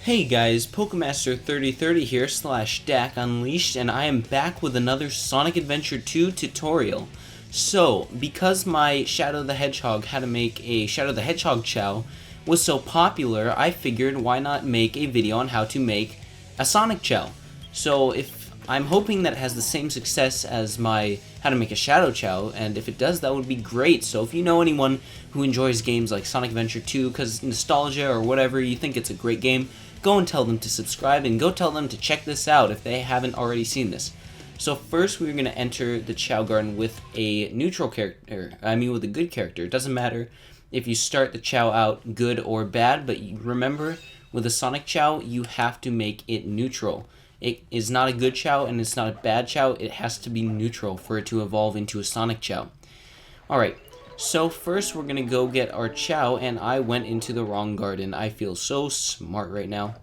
Hey guys, Pokemaster3030 here /Dak Unleashed, and I am back with another Sonic Adventure 2 tutorial. So, because my Shadow the Hedgehog how to make a Shadow the Hedgehog Chao was so popular, I figured why not make a video on how to make a Sonic Chao. So I'm hoping that it has the same success as my how to make a Shadow Chao, and if it does, that would be great. So if you know anyone who enjoys games like Sonic Adventure 2 because nostalgia or whatever, you think it's a great game, go and tell them to subscribe, and go tell them to check this out if they haven't already seen this. So first we're going to enter the Chao Garden with a neutral character, with a good character. It doesn't matter if you start the Chao out good or bad, but remember, with a Sonic Chao, you have to make it neutral. It is not a good Chao and it's not a bad Chao, it has to be neutral for it to evolve into a Sonic Chao. Alright, so first we're going to go get our Chao, and I went into the wrong garden. I feel so smart right now.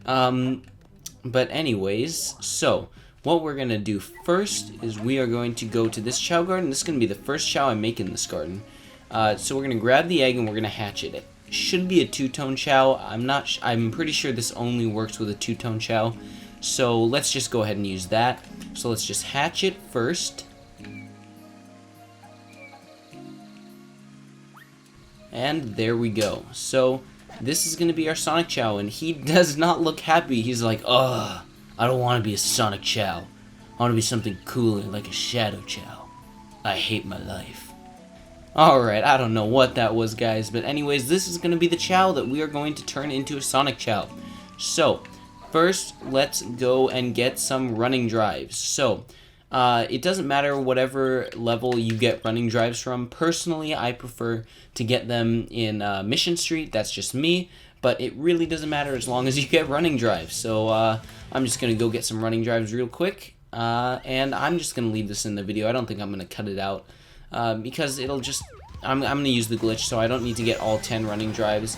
But anyways, so what we're going to do first is we are going to go to this Chao garden. This is going to be the first Chao I make in this garden. So we're going to grab the egg and we're going to hatch it. It should be a two-tone Chao. I'm pretty sure this only works with a two-tone Chao. So let's just go ahead and use that. So let's just hatch it first. And there we go. So this is going to be our Sonic Chao, and he does not look happy. He's like, ugh, I don't want to be a Sonic Chao. I want to be something cooler like a Shadow Chao. I hate my life. Alright, I don't know what that was, guys, but anyways, this is going to be the Chao that we are going to turn into a Sonic Chao. So first, let's go and get some running drives. So, it doesn't matter whatever level you get running drives from. Personally, I prefer to get them in Mission Street. That's just me. But it really doesn't matter as long as you get running drives. So, I'm just going to go get some running drives real quick. And I'm just going to leave this in the video. I don't think I'm going to cut it out. Because it'll just... I'm going to use the glitch, so I don't need to get all 10 running drives.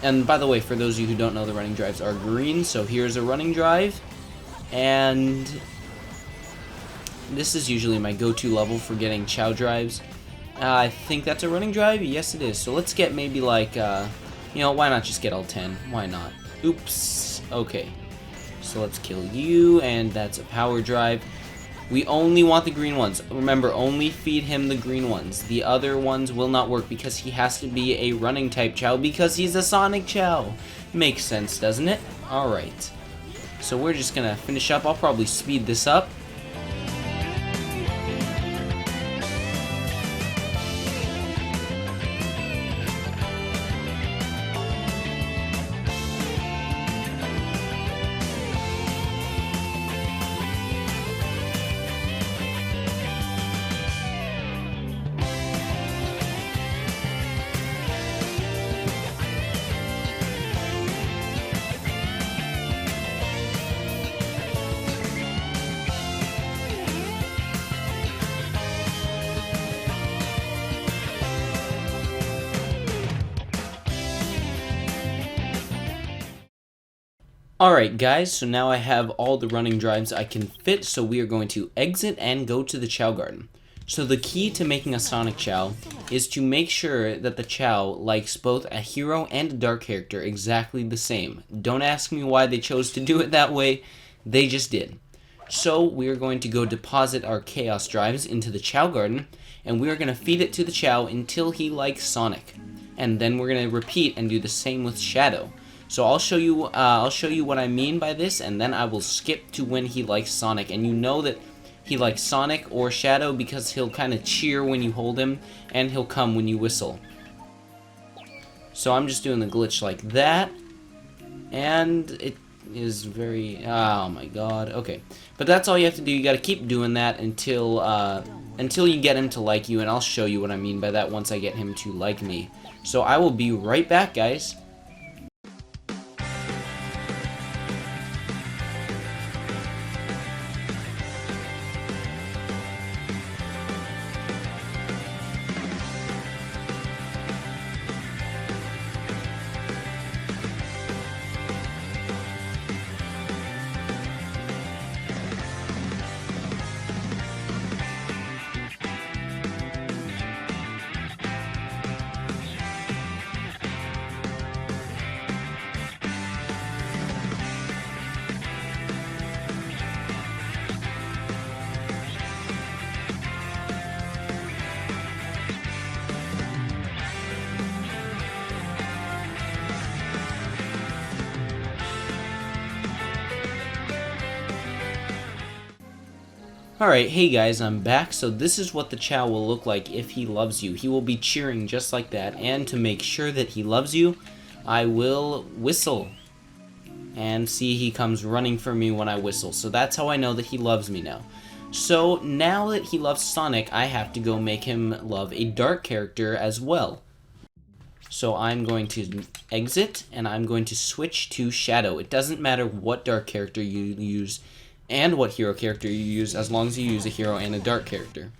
And by the way, for those of you who don't know, the running drives are green. So here's a running drive, and this is usually my go-to level for getting Chao drives. I think that's a running drive? Yes, it is. So let's get maybe like, why not just get all 10? Why not? Oops. Okay. So let's kill you, and that's a power drive. We only want the green ones. Remember, only feed him the green ones. The other ones will not work because he has to be a running type Chao because he's a Sonic Chao. Makes sense, doesn't it? Alright. So we're just gonna finish up. I'll probably speed this up. Alright guys, so now I have all the running drives I can fit, so we are going to exit and go to the Chao Garden. So the key to making a Sonic Chao is to make sure that the Chao likes both a hero and a dark character exactly the same. Don't ask me why they chose to do it that way, they just did. So we are going to go deposit our Chaos drives into the Chao Garden, and we are going to feed it to the Chao until he likes Sonic. And then we're going to repeat and do the same with Shadow. So I'll show you what I mean by this, and then I will skip to when he likes Sonic. And you know that he likes Sonic or Shadow because he'll kind of cheer when you hold him, and he'll come when you whistle. So I'm just doing the glitch like that, and it is very... oh my god, okay. But that's all you have to do. You gotta keep doing that until you get him to like you, and I'll show you what I mean by that once I get him to like me. So I will be right back, guys. Alright, hey guys, I'm back. So this is what the Chao will look like if he loves you. He will be cheering just like that, and to make sure that he loves you, I will whistle. And see, he comes running for me when I whistle. So that's how I know that he loves me now. So now that he loves Sonic, I have to go make him love a dark character as well. So I'm going to exit, and I'm going to switch to Shadow. It doesn't matter what dark character you use and what hero character you use, as long as you use a hero and a dark character.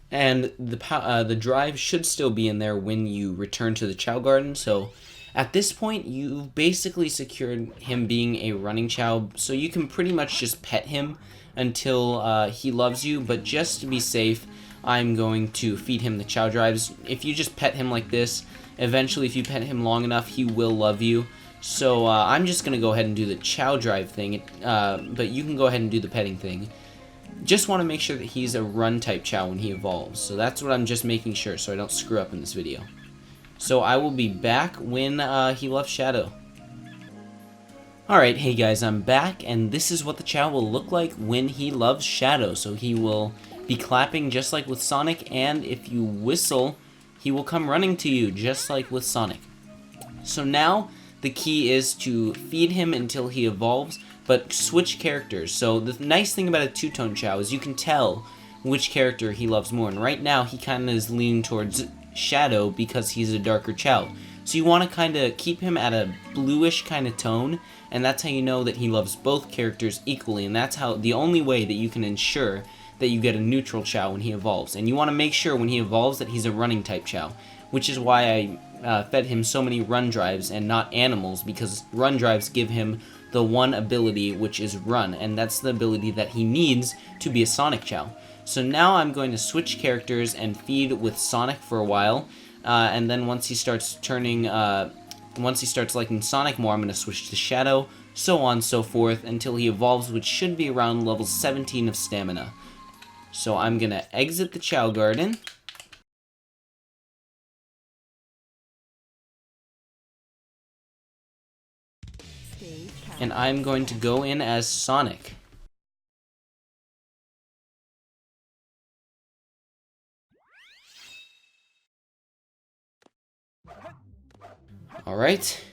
And the drive should still be in there when you return to the Chao Garden, so at this point you've basically secured him being a running Chao, so you can pretty much just pet him until he loves you, but just to be safe, I'm going to feed him the Chao drives. If you just pet him like this, eventually if you pet him long enough, he will love you. So I'm just going to go ahead and do the Chao drive thing, but you can go ahead and do the petting thing. Just want to make sure that he's a run type Chao when he evolves. So that's what I'm just making sure so I don't screw up in this video. So I will be back when he loves Shadow. Alright, hey guys, I'm back, and this is what the Chao will look like when he loves Shadow. So he will be clapping just like with Sonic, and if you whistle, he will come running to you just like with Sonic. So now the key is to feed him until he evolves, but switch characters. So the nice thing about a two-tone Chao is you can tell which character he loves more, and right now he kind of is leaning towards Shadow because he's a darker Chao. So you want to kind of keep him at a bluish kind of tone, and that's how you know that he loves both characters equally, and that's how the only way that you can ensure that you get a neutral Chao when he evolves. And you want to make sure when he evolves that he's a running type Chao, which is why I fed him so many run drives and not animals, because run drives give him the one ability, which is run, and that's the ability that he needs to be a Sonic Chao. So now I'm going to switch characters and feed with Sonic for a while, and then once he starts liking Sonic more, I'm going to switch to Shadow, so on and so forth, until he evolves, which should be around level 17 of stamina. So I'm going to exit the Chao Garden. And I'm going to go in as Sonic. Alright.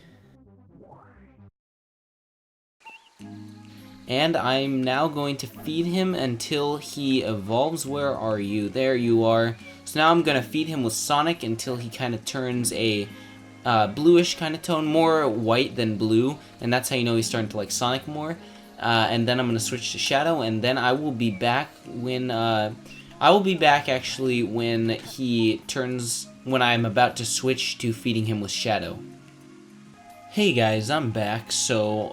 And I'm now going to feed him until he evolves. Where are you? There you are. So now I'm going to feed him with Sonic until he kind of turns a bluish kind of tone, more white than blue, and that's how you know he's starting to like Sonic more. And then I'm going to switch to Shadow, and then I will be back when actually when he turns, when I'm about to switch to feeding him with Shadow. Hey guys, I'm back. So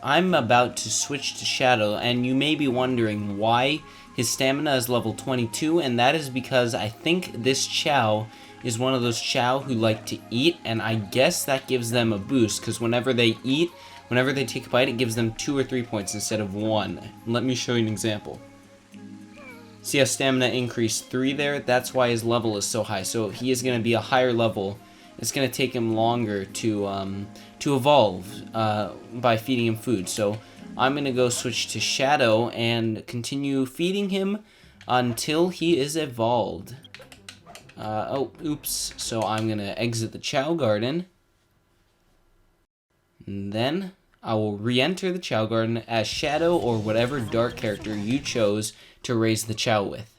I'm about to switch to Shadow, and you may be wondering why his stamina is level 22, and that is because I think this Chao is one of those Chao who like to eat, and I guess that gives them a boost, because whenever they eat, whenever they take a bite, it gives them 2 or 3 points instead of 1. Let me show you an example. See how stamina increased 3 there? That's why his level is so high. So he is going to be a higher level. It's going to take him longer to evolve by feeding him food. So I'm going to go switch to Shadow and continue feeding him until he is evolved. Oh, oops. So I'm going to exit the Chao Garden. And then I will re-enter the Chao Garden as Shadow or whatever dark character you chose to raise the Chao with.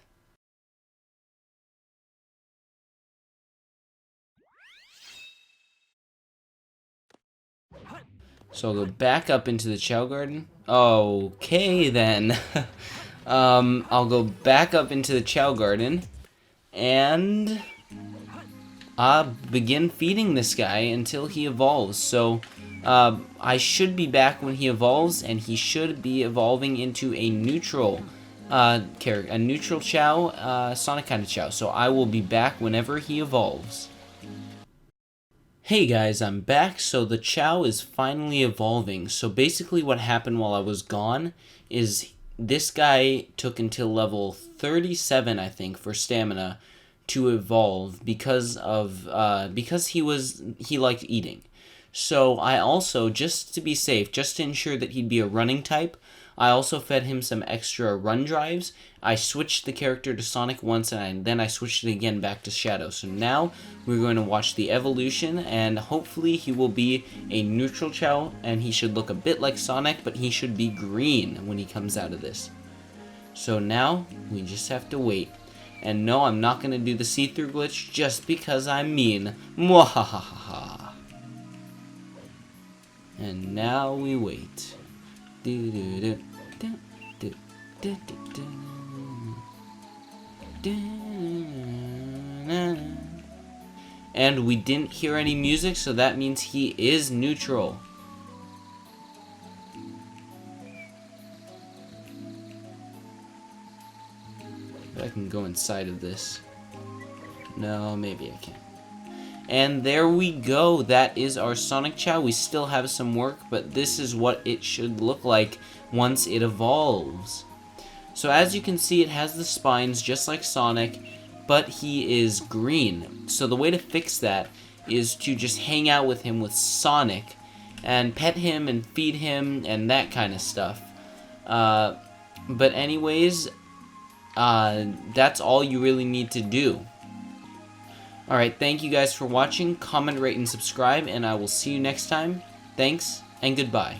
So I'll go back up into the Chao Garden. Okay, then. I'll go back up into the Chao Garden and begin feeding this guy until he evolves. So I should be back when he evolves, and he should be evolving into a neutral character, a neutral Chao, Sonic kind of Chao. So I will be back whenever he evolves. Hey guys, I'm back. So the Chao is finally evolving. So basically what happened while I was gone is this guy took until level 37, I think, for stamina to evolve because he liked eating. So I also, just to be safe, just to ensure that he'd be a running type, I also fed him some extra run drives. I switched the character to Sonic once, and then I switched it again back to Shadow. So now we're going to watch the evolution, and hopefully he will be a neutral Chao, and he should look a bit like Sonic, but he should be green when he comes out of this. So now we just have to wait. And no, I'm not going to do the see-through glitch just because I'm mean. Mwahahaha. And now we wait. And we didn't hear any music, so that means he is neutral. I can go inside of this. No, maybe I can't. And there we go. That is our Sonic Chao. We still have some work, but this is what it should look like once it evolves. So as you can see, it has the spines just like Sonic, but he is green. So the way to fix that is to just hang out with him with Sonic and pet him and feed him and that kind of stuff. But anyways, that's all you really need to do. Alright, thank you guys for watching. Comment, rate, and subscribe, and I will see you next time. Thanks, and goodbye.